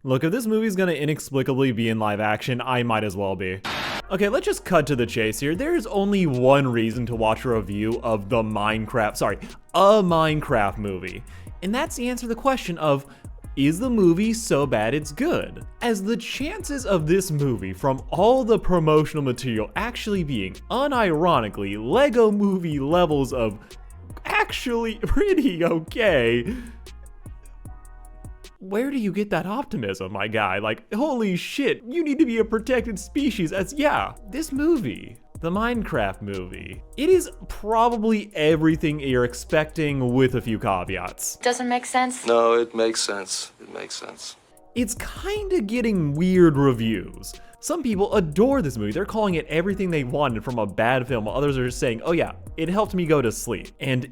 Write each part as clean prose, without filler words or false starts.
Look, if this movie's gonna inexplicably be in live action, I might as well be. Okay, let's just cut to the chase here. There's only one reason to watch a review of a Minecraft movie. And that's the answer to the question of, is the movie so bad it's good? As the chances of this movie, from all the promotional material, actually being unironically Lego movie levels of actually pretty okay, where do you get that optimism, my guy? Like, holy shit, you need to be a protected species this movie, the Minecraft movie, it is probably everything you're expecting with a few caveats. Doesn't make sense? No, it makes sense. It makes sense. It's kinda getting weird reviews. Some people adore this movie. They're calling it everything they wanted from a bad film, while others are just saying, oh yeah, it helped me go to sleep. And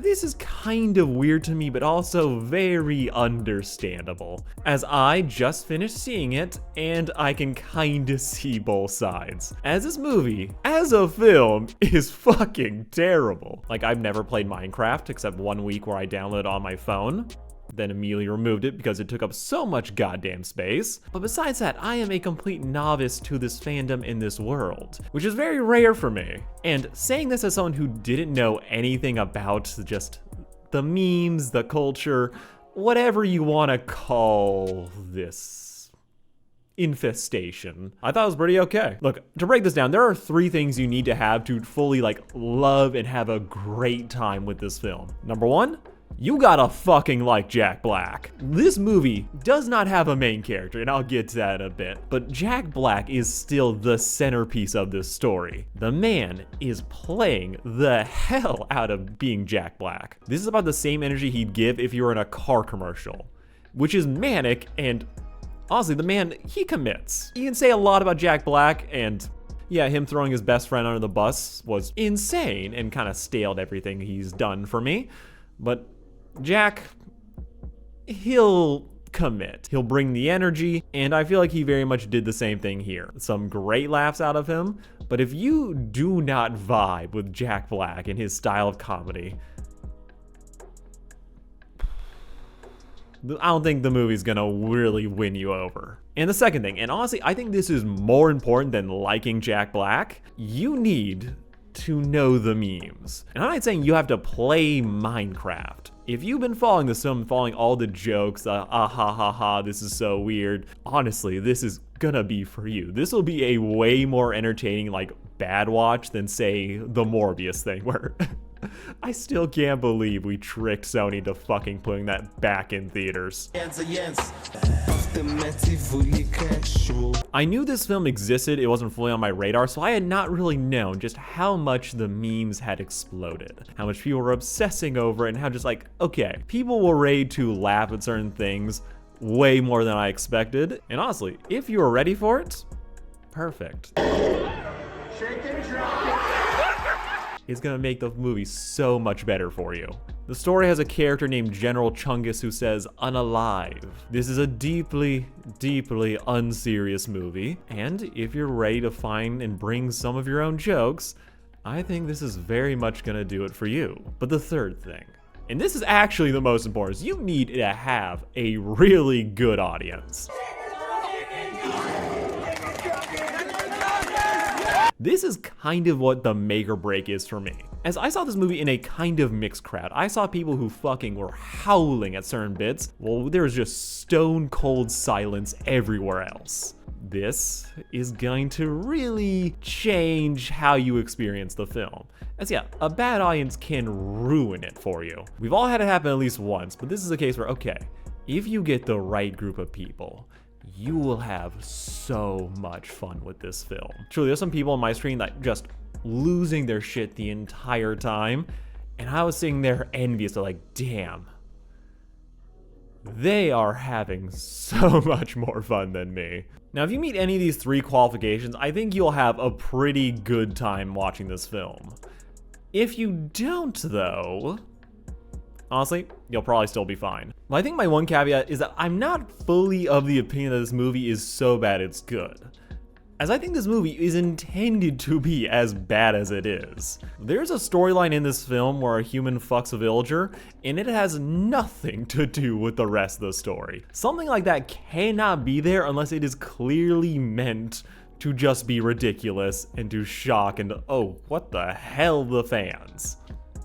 this is kind of weird to me, but also very understandable, as I just finished seeing it, and I can kinda see both sides. As this movie, as a film, is fucking terrible. Like, I've never played Minecraft, except 1 week where I downloaded it on my phone, then immediately removed it because it took up so much goddamn space. But besides that, I am a complete novice to this fandom in this world, which is very rare for me. And saying this as someone who didn't know anything about just the memes, the culture, whatever you want to call this infestation, I thought it was pretty okay. Look, to break this down, there are 3 things you need to have to fully love and have a great time with this film. Number 1, you gotta fucking like Jack Black. This movie does not have a main character, and I'll get to that in a bit, but Jack Black is still the centerpiece of this story. The man is playing the hell out of being Jack Black. This is about the same energy he'd give if you were in a car commercial, which is manic, and honestly, the man, he commits. You can say a lot about Jack Black, and yeah, him throwing his best friend under the bus was insane and kind of staled everything he's done for me, but Jack, he'll commit. He'll bring the energy, and I feel like he very much did the same thing here. Some great laughs out of him, but if you do not vibe with Jack Black and his style of comedy, I don't think the movie's gonna really win you over. And the second thing, and honestly, I think this is more important than liking Jack Black, you need to know the memes. And I'm not saying you have to play Minecraft. If you've been following this film, following all the jokes, ha ha ha, this is so weird, honestly, this is gonna be for you. This will be a way more entertaining, bad watch than, say, the Morbius thing, where I still can't believe we tricked Sony to fucking putting that back in theaters. I knew this film existed, it wasn't fully on my radar, so I had not really known just how much the memes had exploded, how much people were obsessing over it, and how just okay, people were ready to laugh at certain things way more than I expected. And honestly, if you were ready for it, perfect. It's gonna make the movie so much better for you. The story has a character named General Chungus who says, "Unalive." This is a deeply, deeply unserious movie, and if you're ready to find and bring some of your own jokes, I think this is very much gonna do it for you. But the third thing, and this is actually the most important, is you need to have a really good audience. This is kind of what the make or break is for me. As I saw this movie in a kind of mixed crowd, I saw people who fucking were howling at certain bits, while there was just stone cold silence everywhere else. This is going to really change how you experience the film. As yeah, a bad audience can ruin it for you. We've all had it happen at least once, but this is a case where, okay, if you get the right group of people, you will have so much fun with this film. Truly, there's some people on my screen that just losing their shit the entire time, and I was sitting there envious of damn, they are having so much more fun than me. Now, if you meet any of these 3 qualifications, I think you'll have a pretty good time watching this film. If you don't, though, honestly, you'll probably still be fine. Well, I think my one caveat is that I'm not fully of the opinion that this movie is so bad it's good. as I think this movie is intended to be as bad as it is. There's a storyline in this film where a human fucks a villager, and it has nothing to do with the rest of the story. Something like that cannot be there unless it is clearly meant to just be ridiculous and to shock and, oh, what the hell, the fans.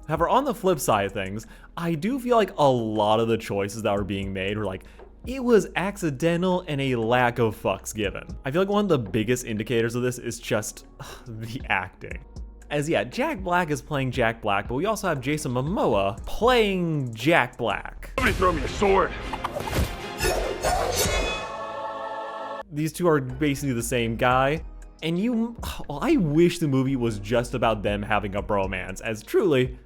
However, on the flip side of things, I do feel like a lot of the choices that were being made were like, it was accidental and a lack of fucks given. I feel like one of the biggest indicators of this is just the acting. As yeah, Jack Black is playing Jack Black, but we also have Jason Momoa playing Jack Black. Somebody throw me a sword. These two are basically the same guy. And I wish the movie was just about them having a bromance, as truly,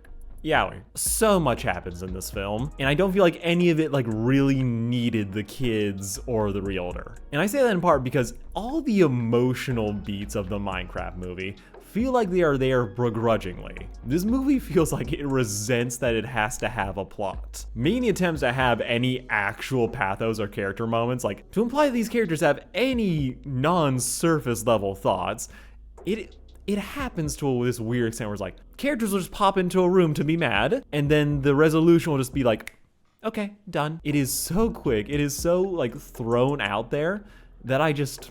Yowie. So much happens in this film, and I don't feel like any of it like really needed the kids or the realtor. And I say that in part because all the emotional beats of the Minecraft movie feel like they are there begrudgingly. This movie feels like it resents that it has to have a plot. Making attempts to have any actual pathos or character moments, like to imply that these characters have any non-surface level thoughts, it happens to this weird extent where it's like, characters will just pop into a room to be mad, and then the resolution will just be like, okay, done. It is so quick, it is so like thrown out there that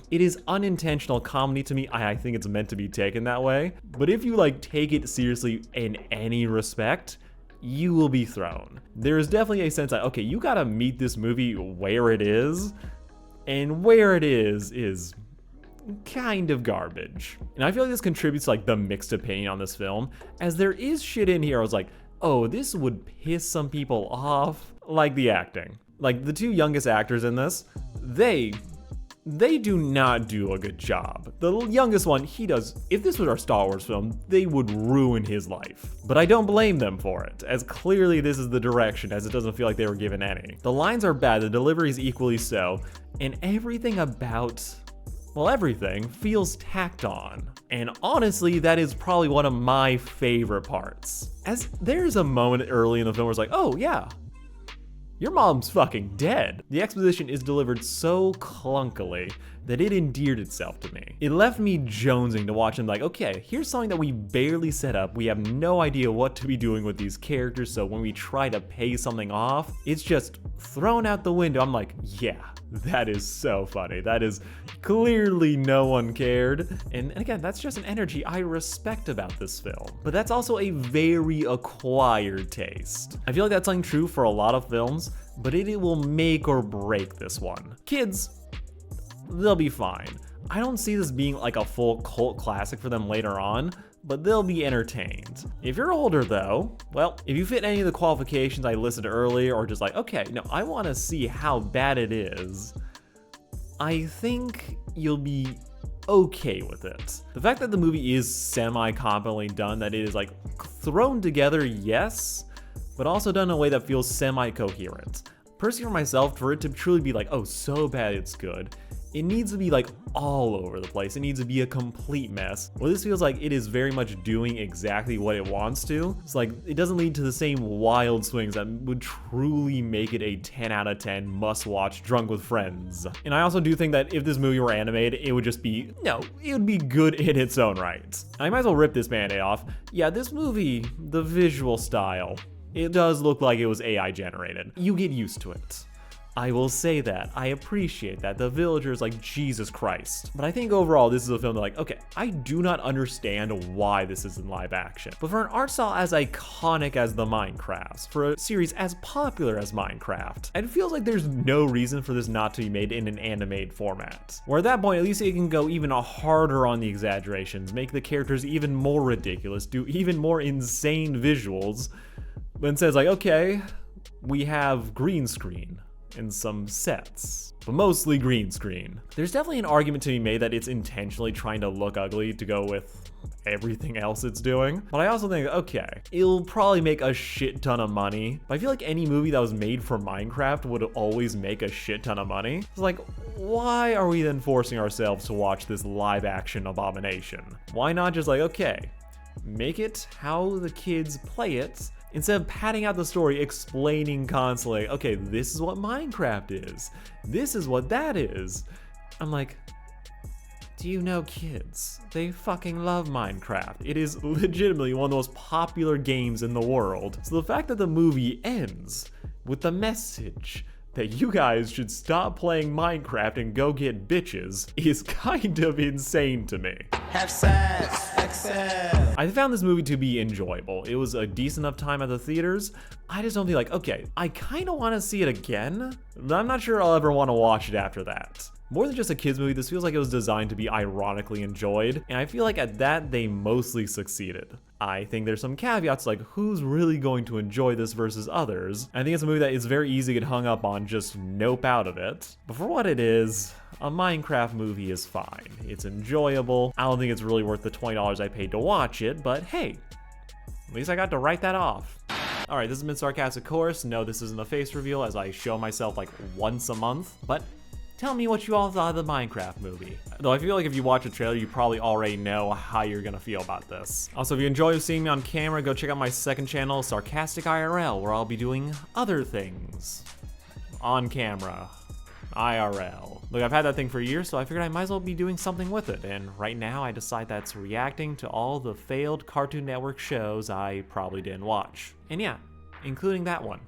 it is unintentional comedy to me. I think it's meant to be taken that way. But if you like take it seriously in any respect, you will be thrown. There is definitely a sense that, okay, you gotta meet this movie where it is, and where it is kind of garbage. And I feel like this contributes to like the mixed opinion on this film, as there is shit in here I was like, oh, this would piss some people off, like the acting. Like the two youngest actors in this, they do not do a good job. The youngest one, he does, if this was our Star Wars film, they would ruin his life. But I don't blame them for it, as clearly this is the direction, as it doesn't feel like they were given any. The lines are bad, the delivery is equally so, and everything about, well, everything feels tacked on. And honestly, that is probably one of my favorite parts. As there's a moment early in the film where it's like, oh yeah, your mom's fucking dead. The exposition is delivered so clunkily that it endeared itself to me. It left me jonesing to watch them like, okay, here's something that we barely set up. We have no idea what to be doing with these characters, so when we try to pay something off, it's just thrown out the window. I'm like, yeah, that is so funny. That is clearly no one cared. And again, that's just an energy I respect about this film. But that's also a very acquired taste. I feel like that's something true for a lot of films, but it will make or break this one. Kids, they'll be fine. I don't see this being like a full cult classic for them later on, but they'll be entertained. If you're older though, well, if you fit any of the qualifications I listed earlier, or just like, okay, no, I wanna see how bad it is, I think you'll be okay with it. The fact that the movie is semi-competently done, that it is like thrown together, yes, but also done in a way that feels semi-coherent. Personally for myself, for it to truly be like, oh, so bad it's good, it needs to be like all over the place. It needs to be a complete mess. Well, this feels like it is very much doing exactly what it wants to. It's like, it doesn't lead to the same wild swings that would truly make it a 10 out of 10 must-watch drunk with friends. And I also do think that if this movie were animated, it would just be, no, it would be good in its own right. I might as well rip this Band-Aid off. Yeah, this movie, the visual style, it does look like it was AI generated. You get used to it. I will say that. I appreciate that. The villagers, like, Jesus Christ. But I think overall, this is a film that, like, okay, I do not understand why this is in live action. But for an art style as iconic as the Minecrafts, for a series as popular as Minecraft, it feels like there's no reason for this not to be made in an animated format. Where at that point, at least it can go even harder on the exaggerations, make the characters even more ridiculous, do even more insane visuals, but says like, okay, we have green screen and some sets, but mostly green screen. There's definitely an argument to be made that it's intentionally trying to look ugly to go with everything else it's doing. But I also think, okay, it'll probably make a shit ton of money. But I feel like any movie that was made for Minecraft would always make a shit ton of money. It's like, why are we then forcing ourselves to watch this live action abomination? Why not just like, okay, make it how the kids play it, instead of padding out the story, explaining constantly, okay, this is what Minecraft is. This is what that is. I'm like, do you know kids? They fucking love Minecraft. It is legitimately one of the most popular games in the world. So the fact that the movie ends with the message that you guys should stop playing Minecraft and go get bitches is kind of insane to me. Have sex, excel. I found this movie to be enjoyable. It was a decent enough time at the theaters. I just don't feel like, okay, I kind of want to see it again, but I'm not sure I'll ever want to watch it after that. More than just a kids movie, this feels like it was designed to be ironically enjoyed, and I feel like at that they mostly succeeded. I think there's some caveats like who's really going to enjoy this versus others. I think it's a movie that is very easy to get hung up on, just nope out of it. But for what it is, a Minecraft movie is fine. It's enjoyable. I don't think it's really worth the $20 I paid to watch it, but hey, at least I got to write that off. Alright, this has been Sarcastic Course. No, this isn't a face reveal as I show myself like once a month, but tell me what you all thought of the Minecraft movie. Though I feel like if you watch a trailer, you probably already know how you're gonna feel about this. Also, if you enjoy seeing me on camera, go check out my second channel, Sarcastic IRL, where I'll be doing other things. On camera. IRL. Look, I've had that thing for years, so I figured I might as well be doing something with it. And right now, I decide that's reacting to all the failed Cartoon Network shows I probably didn't watch. And yeah, including that one.